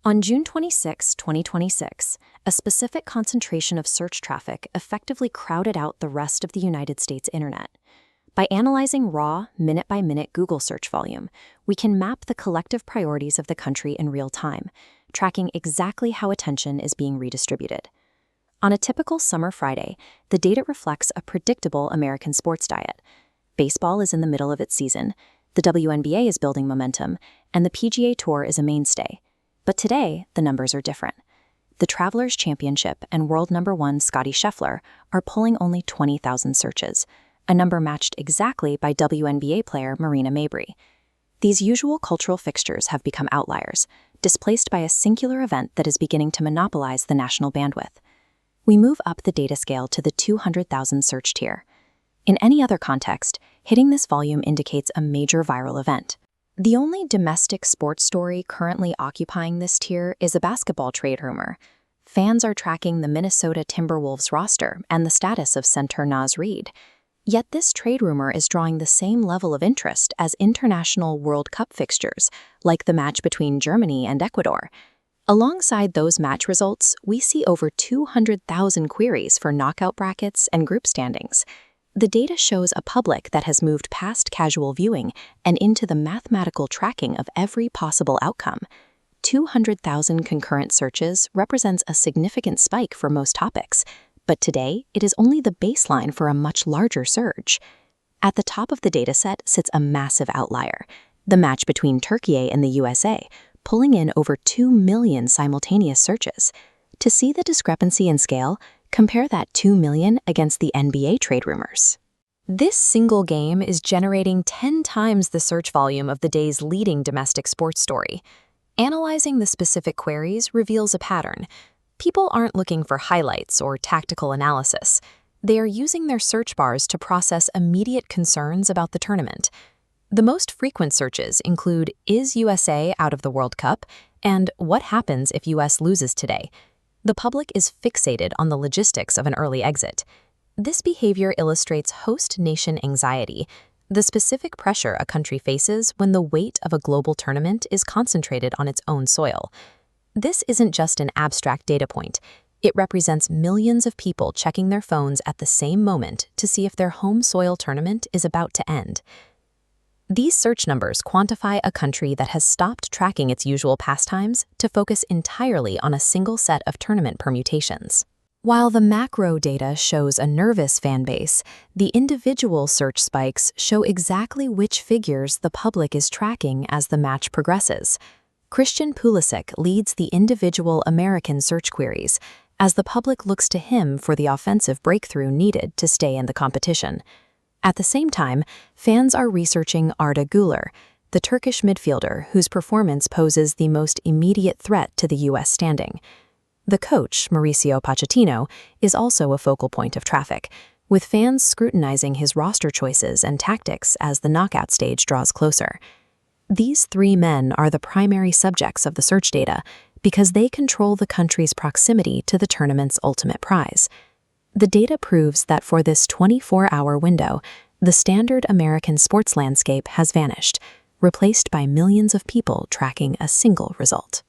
On June 26, 2026, a specific concentration of search traffic effectively crowded out the rest of the United States internet. By analyzing raw, minute-by-minute Google search volume, we can map the collective priorities of the country in real time, tracking exactly how attention is being redistributed. On a typical summer Friday, the data reflects a predictable American sports diet. Baseball is in the middle of its season, the WNBA is building momentum, and the PGA Tour is a mainstay. But today, the numbers are different. The Travelers Championship and world number 1 Scottie Scheffler are pulling only 20,000 searches, a number matched exactly by WNBA player Marina Mabrey. These usual cultural fixtures have become outliers, displaced by a singular event that is beginning to monopolize the national bandwidth. We move up the data scale to the 200,000 search tier. In any other context, hitting this volume indicates a major viral event. The only domestic sports story currently occupying this tier is a basketball trade rumor. Fans are tracking the Minnesota Timberwolves roster and the status of center Reid. Yet this trade rumor is drawing the same level of interest as international World Cup fixtures, like the match between Germany and Ecuador. Alongside those match results, we see over 200,000 queries for knockout brackets and group standings. The data shows a public that has moved past casual viewing and into the mathematical tracking of every possible outcome. 200,000 concurrent searches represents a significant spike for most topics, but today it is only the baseline for a much larger surge. At the top of the dataset sits a massive outlier, the match between Türkiye and the USA, pulling in over 2 million simultaneous searches. To see the discrepancy in scale, compare that 2 million against the NBA trade rumors. This single game is generating 10 times the search volume of the day's leading domestic sports story. Analyzing the specific queries reveals a pattern. People aren't looking for highlights or tactical analysis. They are using their search bars to process immediate concerns about the tournament. The most frequent searches include, "Is USA out of the World Cup?" and "What happens if US loses today?" The public is fixated on the logistics of an early exit. This behavior illustrates host nation anxiety, the specific pressure a country faces when the weight of a global tournament is concentrated on its own soil. This isn't just an abstract data point. It represents millions of people checking their phones at the same moment to see if their home soil tournament is about to end. These search numbers quantify a country that has stopped tracking its usual pastimes to focus entirely on a single set of tournament permutations. While the macro data shows a nervous fan base, the individual search spikes show exactly which figures the public is tracking as the match progresses. Christian Pulisic leads the individual American search queries, as the public looks to him for the offensive breakthrough needed to stay in the competition. At the same time, fans are researching Arda Güler, the Turkish midfielder whose performance poses the most immediate threat to the U.S. standing. The coach, Mauricio Pochettino, is also a focal point of traffic, with fans scrutinizing his roster choices and tactics as the knockout stage draws closer. These 3 men are the primary subjects of the search data because they control the country's proximity to the tournament's ultimate prize. The data proves that for this 24-hour window, the standard American sports landscape has vanished, replaced by millions of people tracking a single result.